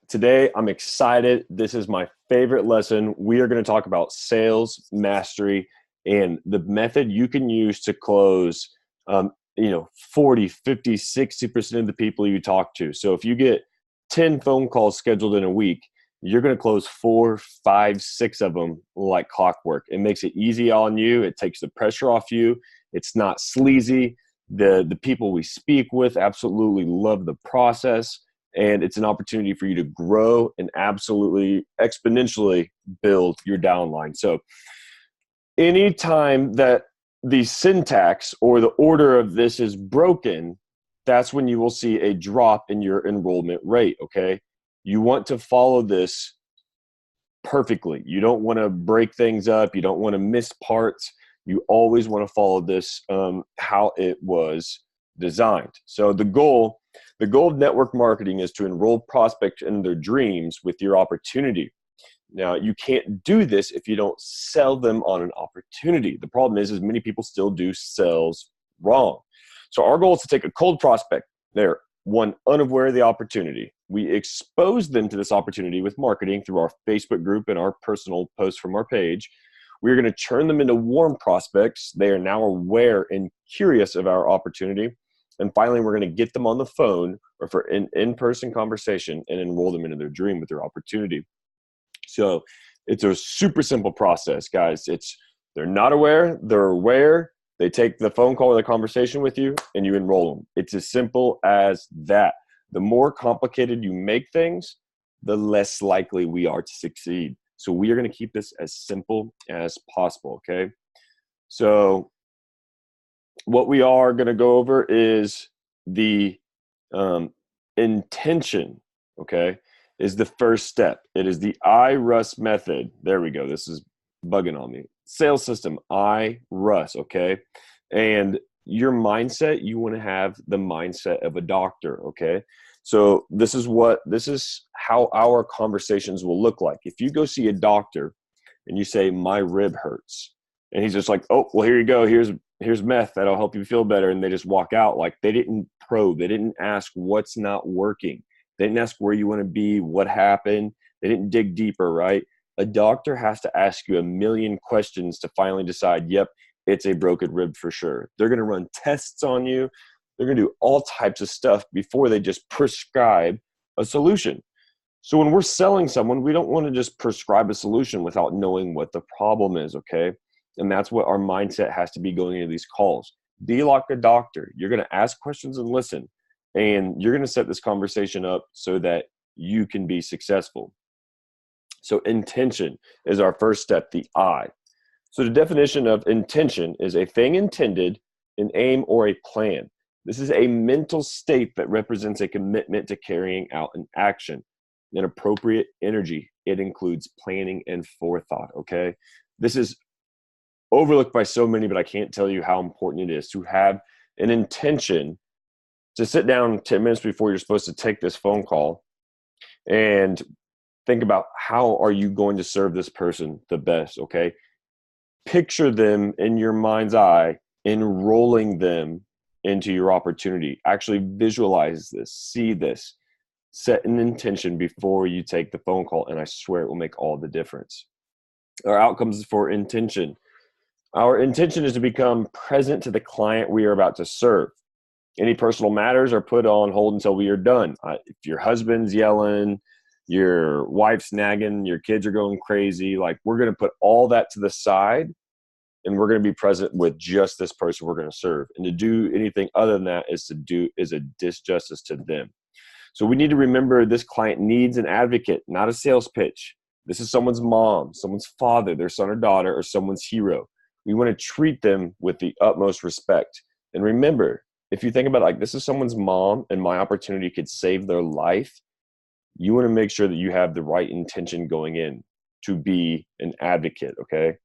Today, I'm excited. This is my favorite lesson. We are going to talk about sales mastery and the method you can use to close, 40, 50, 60% of the people you talk to. So if you get 10 phone calls scheduled in a week, you're going to close 4, 5, 6 of them like clockwork. It makes it easy on you. It takes the pressure off you. It's not sleazy. The people we speak with absolutely love the process. And it's an opportunity for you to grow and absolutely exponentially build your downline. So anytime that the syntax or the order of this is broken, that's when you will see a drop in your enrollment rate, okay? You want to follow this perfectly. You don't want to break things up. You don't want to miss parts. You always want to follow this how it was designed. So the goal of network marketing is to enroll prospects in their dreams with your opportunity. Now, you can't do this if you don't sell them on an opportunity. The problem is many people still do sales wrong. So our goal is to take a cold prospect. They're one unaware of the opportunity. We expose them to this opportunity with marketing through our Facebook group and our personal posts from our page. We're going to turn them into warm prospects. They are now aware and curious of our opportunity. And finally, we're going to get them on the phone or for an in-person conversation and enroll them into their dream with their opportunity. So it's a super simple process, guys. They're not aware, they're aware, they take the phone call or the conversation with you and you enroll them. It's as simple as that. The more complicated you make things, the less likely we are to succeed. So we are going to keep this as simple as possible, okay? So what we are going to go over is the intention, okay, is the first step. It is the iRUSS method. There we go. This is bugging on me. Sales system, iRUSS, okay? And your mindset, you want to have the mindset of a doctor, okay? So this is how our conversations will look like. If you go see a doctor and you say, my rib hurts, and he's just like, oh, well, here you go. Here's meth that'll help you feel better. And they just walk out. Like, they didn't probe. They didn't ask what's not working. They didn't ask where you want to be, what happened. They didn't dig deeper, right? A doctor has to ask you a million questions to finally decide, yep, it's a broken rib for sure. They're going to run tests on you. They're going to do all types of stuff before they just prescribe a solution. So when we're selling someone, we don't want to just prescribe a solution without knowing what the problem is, okay? And that's what our mindset has to be going into these calls. Be like a doctor. You're going to ask questions and listen. And you're going to set this conversation up so that you can be successful. So intention is our first step, the I. So the definition of intention is a thing intended, an aim, or a plan. This is a mental state that represents a commitment to carrying out an action. An appropriate energy. It includes planning and forethought, okay? This is overlooked by so many, but I can't tell you how important it is to have an intention to sit down 10 minutes before you're supposed to take this phone call and think about how are you going to serve this person the best, okay? Picture them in your mind's eye, enrolling them into your opportunity. Actually visualize this, see this, set an intention before you take the phone call, and I swear it will make all the difference. Our outcomes for intention. Our intention is to become present to the client we are about to serve. Any personal matters are put on hold until we are done. If your husband's yelling, your wife's nagging, your kids are going crazy, like, we're going to put all that to the side and we're going to be present with just this person we're going to serve. And to do anything other than that is a disjustice to them. So we need to remember this client needs an advocate, not a sales pitch. This is someone's mom, someone's father, their son or daughter, or someone's hero. We want to treat them with the utmost respect. And remember, if you think about it, like, this is someone's mom and my opportunity could save their life, you want to make sure that you have the right intention going in to be an advocate, okay?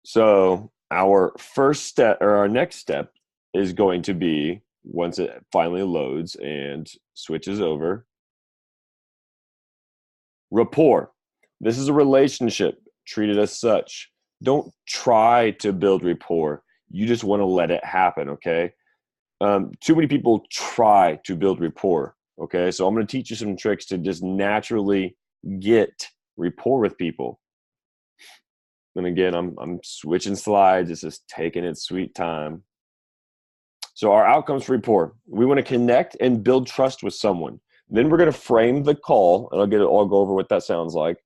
So our first step, or our next step, is going to be, once it finally loads and switches over, rapport. This is a relationship. Treat it as such. Don't try to build rapport. You just want to let it happen, okay? Too many people try to build rapport, Okay, so I'm going to teach you some tricks to just naturally get rapport with people. And again, I'm switching slides. It's just taking its sweet time. So our outcomes for rapport, we want to connect and build trust with someone. Then we're going to frame the call, and I'll go over what that sounds like.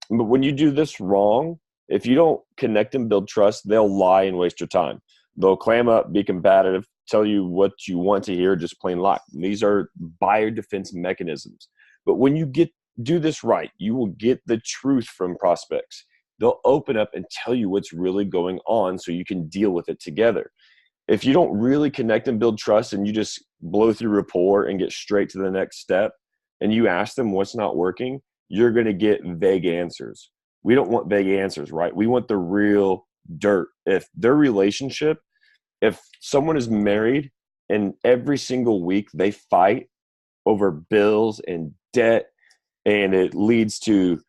But when you do this wrong, if you don't connect and build trust, they'll lie and waste your time. They'll clam up, be combative, tell you what you want to hear, just plain lie. These are buyer defense mechanisms. But when you do this right, you will get the truth from prospects. They'll open up and tell you what's really going on so you can deal with it together. If you don't really connect and build trust and you just blow through rapport and get straight to the next step and you ask them what's not working, you're going to get vague answers. We don't want vague answers, right? We want the real dirt. If someone is married and every single week they fight over bills and debt, and it leads to,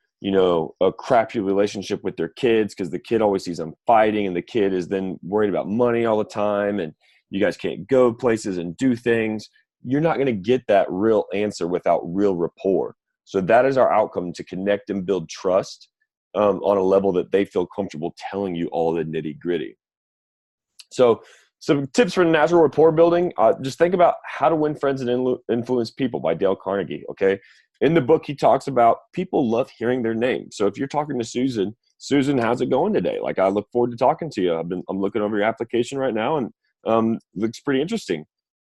a crappy relationship with their kids because the kid always sees them fighting and the kid is then worried about money all the time and you guys can't go places and do things, you're not going to get that real answer without real rapport. So that is our outcome, to connect and build trust on a level that they feel comfortable telling you all the nitty gritty. So some tips for natural rapport building. Just think about How to Win Friends and Influence People by Dale Carnegie. Okay. In the book, he talks about people love hearing their name. So if you're talking to Susan, how's it going today? Like, I look forward to talking to you. I'm looking over your application right now and looks pretty interesting.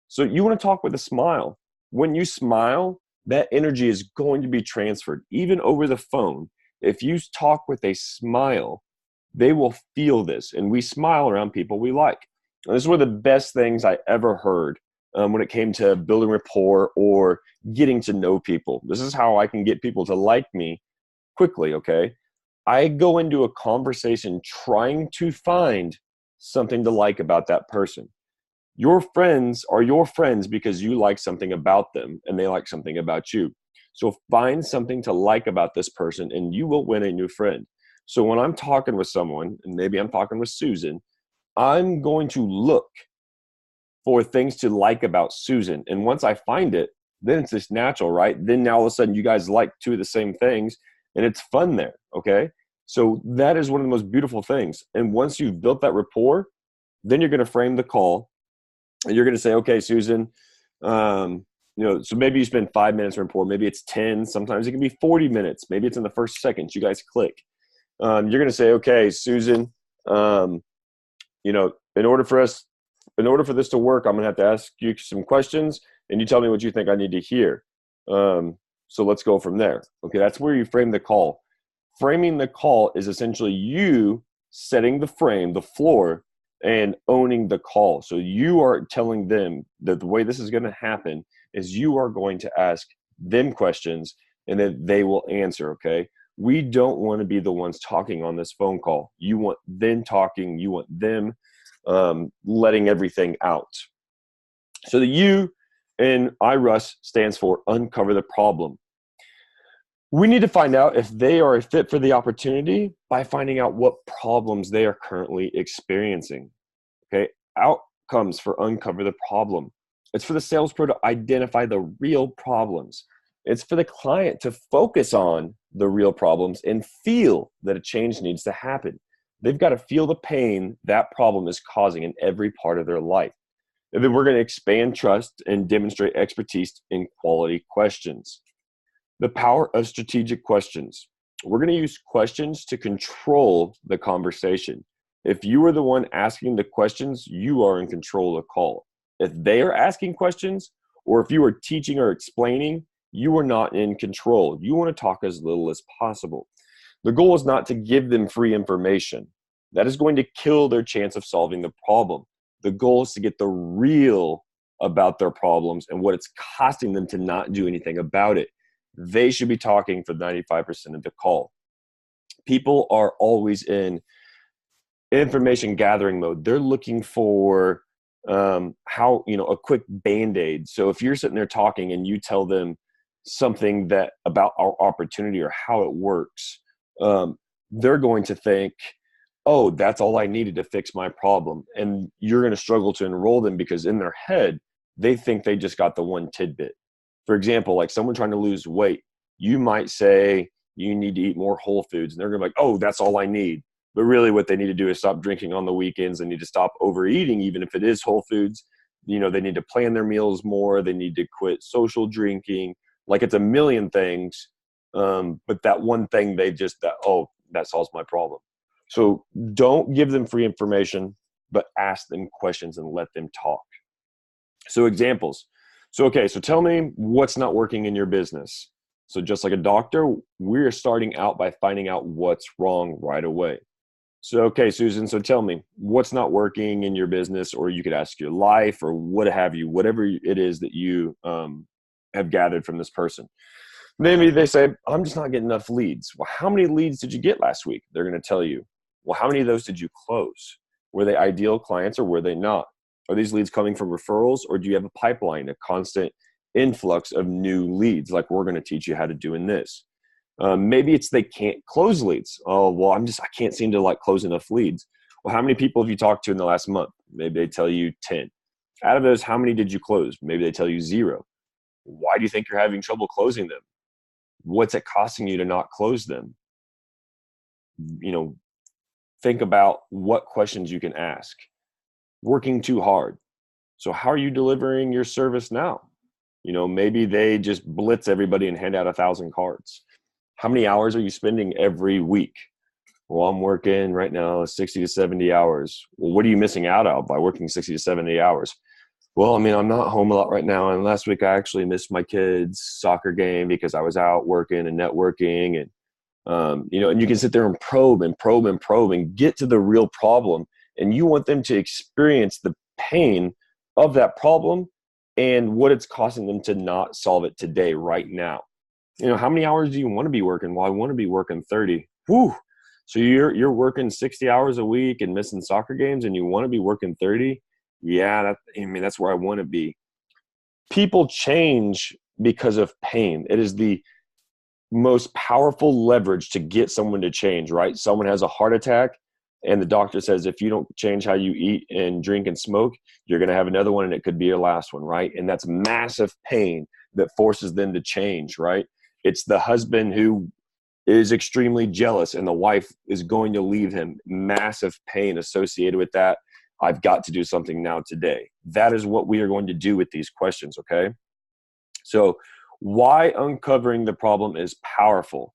So you want to talk with a smile. When you smile, that energy is going to be transferred, even over the phone. If you talk with a smile, they will feel this. And we smile around people we like. And this is one of the best things I ever heard when it came to building rapport or getting to know people. This is how I can get people to like me quickly, okay? I go into a conversation trying to find something to like about that person. Your friends are your friends because you like something about them and they like something about you. So find something to like about this person and you will win a new friend. So when I'm talking with someone, and maybe I'm talking with Susan, I'm going to look for things to like about Susan. And once I find it, then it's just natural, right? Then now all of a sudden you guys like two of the same things and it's fun there, okay? So that is one of the most beautiful things. And once you've built that rapport, then you're going to frame the call and you're going to say, okay, Susan, so maybe you spend 5 minutes in rapport, maybe it's 10, sometimes it can be 40 minutes. Maybe it's in the first second you guys click. You're going to say, okay, Susan, in order for this to work, I'm going to have to ask you some questions and you tell me what you think I need to hear. So let's go from there. Okay, that's where you frame the call. Framing the call is essentially you setting the frame, the floor, and owning the call. So you are telling them that the way this is going to happen is you are going to ask them questions and then they will answer, okay? We don't want to be the ones talking on this phone call. You want them talking. You want them letting everything out. So the U in iRUSS stands for uncover the problem. We need to find out if they are a fit for the opportunity by finding out what problems they are currently experiencing. Okay, outcomes for uncover the problem. It's for the sales pro to identify the real problems. It's for the client to focus on the real problems and feel that a change needs to happen. They've got to feel the pain that problem is causing in every part of their life. And then we're going to expand trust and demonstrate expertise in quality questions. The power of strategic questions. We're going to use questions to control the conversation. If you are the one asking the questions, you are in control of the call. If they are asking questions, or if you are teaching or explaining, you are not in control. You want to talk as little as possible. The goal is not to give them free information. That is going to kill their chance of solving the problem. The goal is to get the real about their problems and what it's costing them to not do anything about it. They should be talking for 95% of the call. People are always in information gathering mode. They're looking for a quick Band-Aid. So if you're sitting there talking and you tell them something that about our opportunity or how it works, they're going to think, oh, that's all I needed to fix my problem. And you're going to struggle to enroll them because in their head, they think they just got the one tidbit. For example, like someone trying to lose weight, you might say you need to eat more whole foods, and they're going to be like, oh, that's all I need. But really what they need to do is stop drinking on the weekends. They need to stop overeating, even if it is whole foods. You know, they need to plan their meals more. They need to quit social drinking. Like it's a million things. But that one thing that solves my problem. So don't give them free information, but ask them questions and let them talk. So examples. So tell me what's not working in your business. So just like a doctor, we're starting out by finding out what's wrong right away. So, okay, Susan, so tell me what's not working in your business, or you could ask your life or what have you, whatever it is that you have gathered from this person. Maybe they say, I'm just not getting enough leads. Well, how many leads did you get last week? They're going to tell you. Well, how many of those did you close? Were they ideal clients or were they not? Are these leads coming from referrals, or do you have a pipeline, a constant influx of new leads like we're going to teach you how to do in this? Maybe it's they can't close leads. Oh, well, I can't seem to like close enough leads. Well, how many people have you talked to in the last month? Maybe they tell you 10. Out of those, how many did you close? Maybe they tell you 0. Why do you think you're having trouble closing them? What's it costing you to not close them? You know, think about what questions you can ask. Working too hard. So how are you delivering your service now? You know, maybe they just blitz everybody and hand out 1,000 cards. How many hours are you spending every week? Well, I'm working right now 60 to 70 hours. Well, what are you missing out on by working 60 to 70 hours? Well, I mean, I'm not home a lot right now. And last week I actually missed my kid's soccer game because I was out working and networking. And, you know, and you can sit there and probe and probe and probe and get to the real problem. And you want them to experience the pain of that problem and what it's costing them to not solve it today, right now. You know, how many hours do you want to be working? Well, I want to be working 30. Whew. So you're working 60 hours a week and missing soccer games, and you want to be working 30? Yeah, that's where I want to be. People change because of pain. It is the most powerful leverage to get someone to change, right? Someone has a heart attack, and the doctor says, if you don't change how you eat and drink and smoke, you're going to have another one, and it could be your last one, right? And that's massive pain that forces them to change, right? It's the husband who is extremely jealous and the wife is going to leave him. Massive pain associated with that. I've got to do something now today. That is what we are going to do with these questions, okay? So why uncovering the problem is powerful.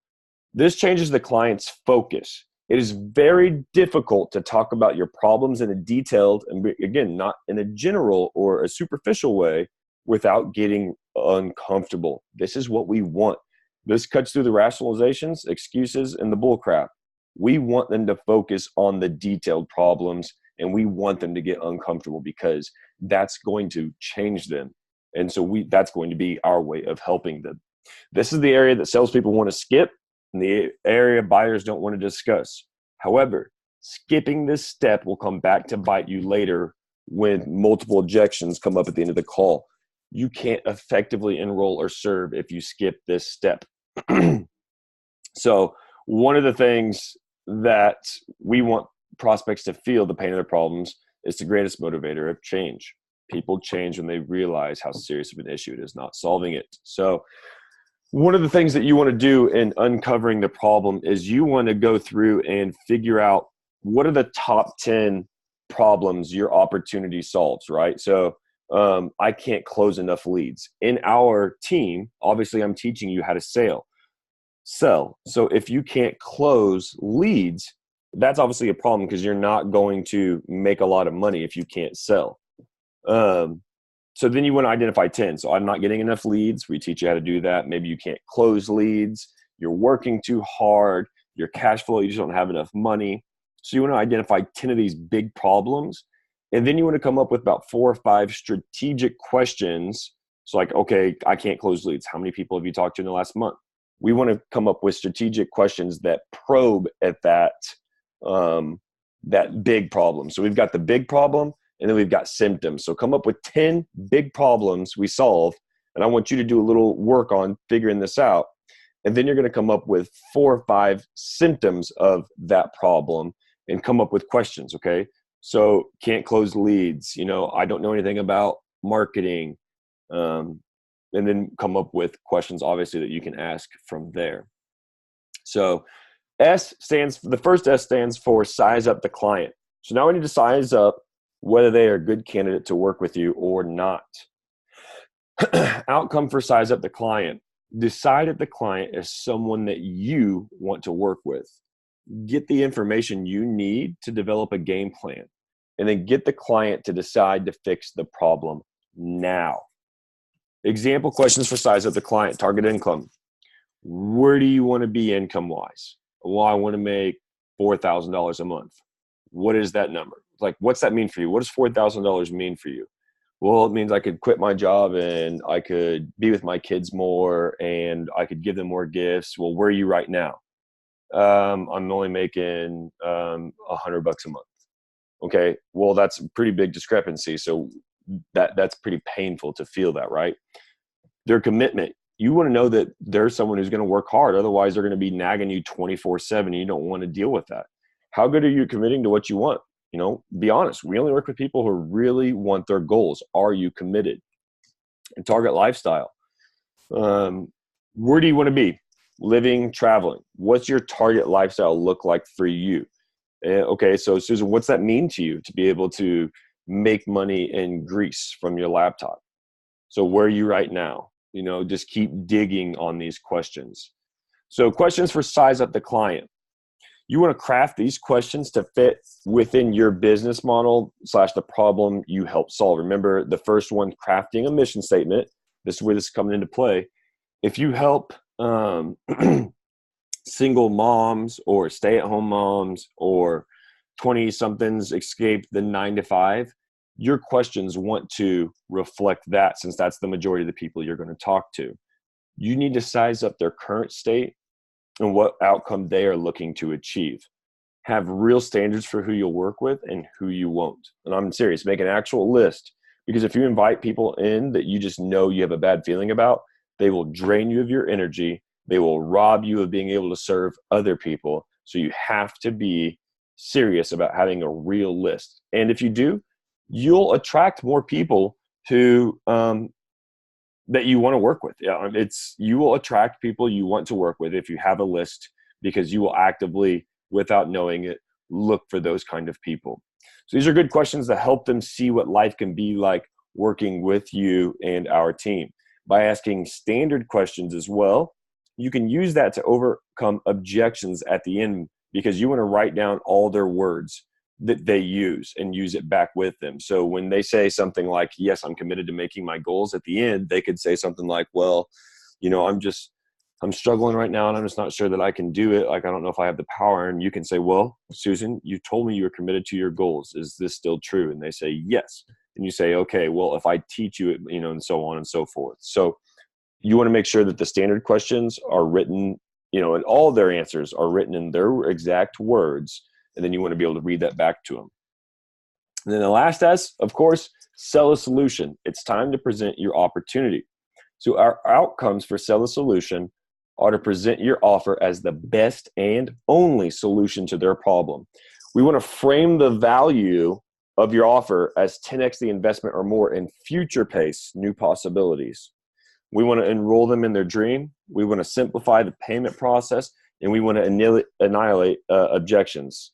This changes the client's focus. It is very difficult to talk about your problems in a detailed, and again, not in a general or a superficial way, without getting uncomfortable. This is what we want. This cuts through the rationalizations, excuses, and the bullcrap. We want them to focus on the detailed problems, and we want them to get uncomfortable because that's going to change them. And so that's going to be our way of helping them. This is the area that salespeople want to skip and the area buyers don't want to discuss. However, skipping this step will come back to bite you later when multiple objections come up at the end of the call. You can't effectively enroll or serve if you skip this step. So one of the things that we want prospects to feel the pain of their problems is the greatest motivator of change. People change when they realize how serious of an issue it is not solving it. So one of the things that you want to do in uncovering the problem is you want to go through and figure out what are the top 10 problems your opportunity solves, right? So I can't close enough leads. In our team, obviously I'm teaching you how to sell. So if you can't close leads, that's obviously a problem because you're not going to make a lot of money if you can't sell. So then you want to identify 10. So I'm not getting enough leads. We teach you how to do that. Maybe you can't close leads. You're working too hard. Your cash flow, you just don't have enough money. So you want to identify 10 of these big problems. And then you want to come up with about 4 or 5 strategic questions. So like, okay, I can't close leads. How many people have you talked to in the last month? We want to come up with strategic questions that probe at that big problem. So we've got the big problem, and then we've got symptoms. So come up with 10 big problems we solve, and I want you to do a little work on figuring this out. And then you're going to come up with 4 or 5 symptoms of that problem and come up with questions, okay? So can't close leads. You know, I don't know anything about marketing. and then come up with questions, obviously, that you can ask from there. So the first S stands for size up the client. So now we need to size up whether they are a good candidate to work with you or not. Outcome for size up the client. Decide if the client is someone that you want to work with. Get the information you need to develop a game plan, and then get the client to decide to fix the problem now. Example questions for size up the client. Target income. Where do you want to be income-wise? Well, I want to make $4,000 a month. What is that number? Like, what's that mean for you? What does $4,000 mean for you? Well, it means I could quit my job and I could be with my kids more and I could give them more gifts. Well, where are you right now? I'm only making $100 a month. Okay, well, that's a pretty big discrepancy. So that's pretty painful to feel that, right? Their commitment. You want to know that there's someone who's going to work hard. Otherwise, they're going to be nagging you 24/7. You don't want to deal with that. How good are you committing to what you want? Be honest. We only work with people who really want their goals. Are you committed? And target lifestyle. Where do you want to be? Living, traveling. What's your target lifestyle look like for you? Okay, so Susan, what's that mean to you to be able to make money in Greece from your laptop? So where are you right now? Just keep digging on these questions. So questions for size up the client. You want to craft these questions to fit within your business model / the problem you help solve. Remember the first one, crafting a mission statement. This is where this is coming into play. If you help single moms or stay-at-home moms or 20-somethings escape the 9-to-5, your questions want to reflect that, since that's the majority of the people you're going to talk to. You need to size up their current state and what outcome they are looking to achieve. Have real standards for who you'll work with and who you won't. And I'm serious, make an actual list, because if you invite people in that you just know you have a bad feeling about, they will drain you of your energy. They will rob you of being able to serve other people. So you have to be serious about having a real list. And if you do, you'll attract more people who that you want to work with. Yeah, you will attract people you want to work with if you have a list, because you will actively, without knowing it, look for those kind of people. So these are good questions to help them see what life can be like working with you and our team. By asking standard questions as well, you can use that to overcome objections at the end, because you want to write down all their words that they use and use it back with them. So when they say something like, yes, I'm committed to making my goals, at the end, they could say something like, well, I'm struggling right now and I'm just not sure that I can do it. Like, I don't know if I have the power. And you can say, well, Susan, you told me you were committed to your goals. Is this still true? And they say, yes. And you say, okay, well, if I teach you it, and so on and so forth. So you want to make sure that the standard questions are written, and all their answers are written in their exact words. And then you want to be able to read that back to them. And then the last S, of course, sell a solution. It's time to present your opportunity. So our outcomes for sell a solution are to present your offer as the best and only solution to their problem. We want to frame the value of your offer as 10x the investment or more in future pace new possibilities. We want to enroll them in their dream. We want to simplify the payment process, and we want to annihilate objections.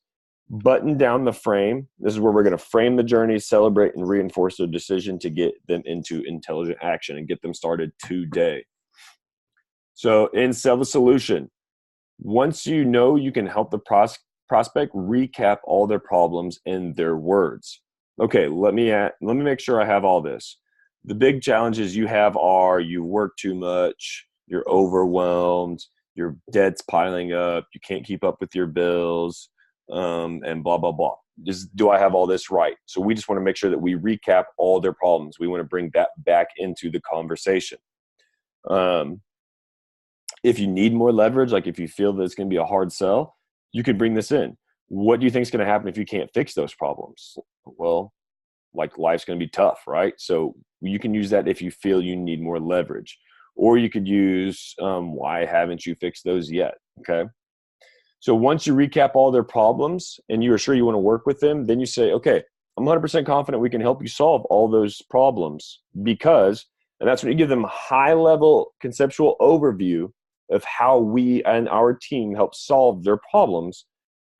Button down the frame. This is where we're going to frame the journey, celebrate, and reinforce their decision to get them into intelligent action and get them started today. So in sell the solution, once you know you can help the prospect, recap all their problems in their words. Okay, let me make sure I have all this. The big challenges you have are you work too much, you're overwhelmed, your debt's piling up, you can't keep up with your bills, and blah, blah, blah. Do I have all this right? So we just want to make sure that we recap all their problems. We want to bring that back into the conversation. If you need more leverage, like if you feel that it's going to be a hard sell, you could bring this in. What do you think is going to happen if you can't fix those problems? Well, like, life's going to be tough, right? So you can use that if you feel you need more leverage. Or you could use, why haven't you fixed those yet? Okay. So once you recap all their problems and you are sure you want to work with them, then you say, okay, I'm 100% confident we can help you solve all those problems because And that's when you give them a high level conceptual overview of how we and our team help solve their problems.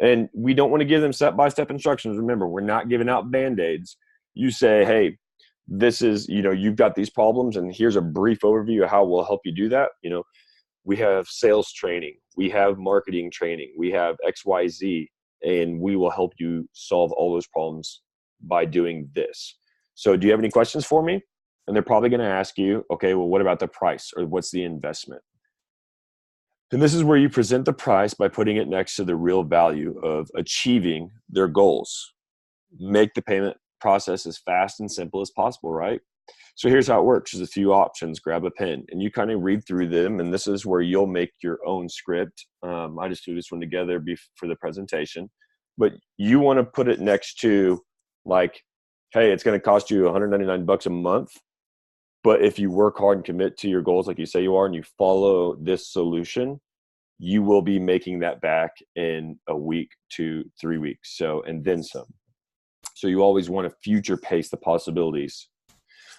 And we don't want to give them step-by-step instructions. Remember, we're not giving out band-aids. You say, hey, this is, you've got these problems, and here's a brief overview of how we'll help you do that. We have sales training, we have marketing training, we have XYZ, and we will help you solve all those problems by doing this. So do you have any questions for me? And they're probably going to ask you, okay, well, what about the price, or what's the investment? And this is where you present the price by putting it next to the real value of achieving their goals. Make the payment process as fast and simple as possible, right? So here's how it works. There's a few options. Grab a pen and you kind of read through them, and this is where you'll make your own script. I just threw this one together for the presentation, but you want to put it next to, like, hey, it's going to cost you $199 a month, but if you work hard and commit to your goals like you say you are, and you follow this solution, you will be making that back in a week to 3 weeks. So, and then some. So you always want to future pace the possibilities.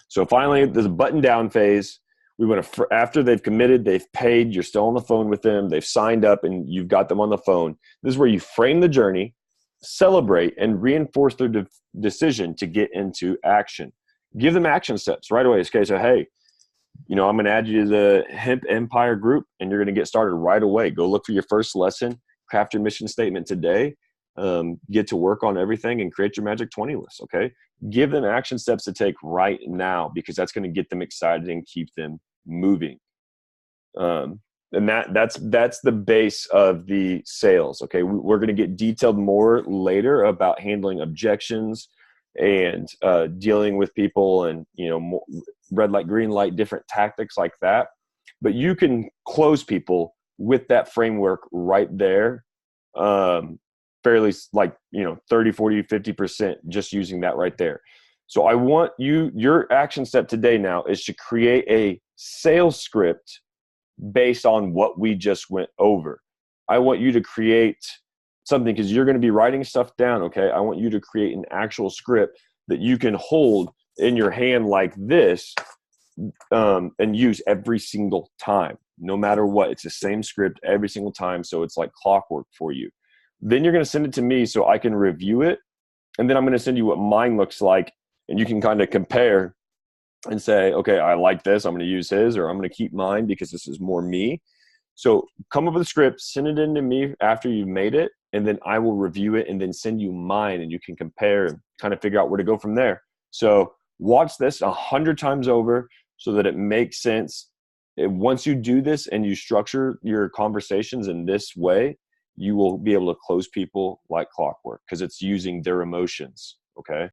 So finally, there's a button down phase. We want to, after they've committed, they've paid, you're still on the phone with them, they've signed up, and you've got them on the phone. This is where you frame the journey, celebrate, and reinforce their decision to get into action. Give them action steps right away. Okay, so hey, I'm going to add you to the Hemp Empire group, and you're going to get started right away. Go look for your first lesson, craft your mission statement today, get to work on everything, and create your magic 20 list. Okay, give them action steps to take right now, because that's going to get them excited and keep them moving. And that's the base of the sales. Okay, we're going to get detailed more later about handling objections and dealing with people, and more red light, green light, different tactics like that. But you can close people with that framework right there, fairly, like 30, 40, 50%, just using that right there. So I want your action step today now is to create a sales script based on what we just went over. I want you to create something, because you're going to be writing stuff down. Okay, I want you to create an actual script that you can hold in your hand like this, and use every single time, no matter what. It's the same script every single time, so it's like clockwork for you. Then you're going to send it to me so I can review it, and then I'm going to send you what mine looks like, and you can kind of compare and say, okay, I like this, I'm going to use his, or I'm going to keep mine because this is more me. So come up with a script, send it in to me after you've made it, and then I will review it and then send you mine, and you can compare and kind of figure out where to go from there. So watch this 100 times over so that it makes sense. Once you do this and you structure your conversations in this way, you will be able to close people like clockwork, because it's using their emotions. Okay.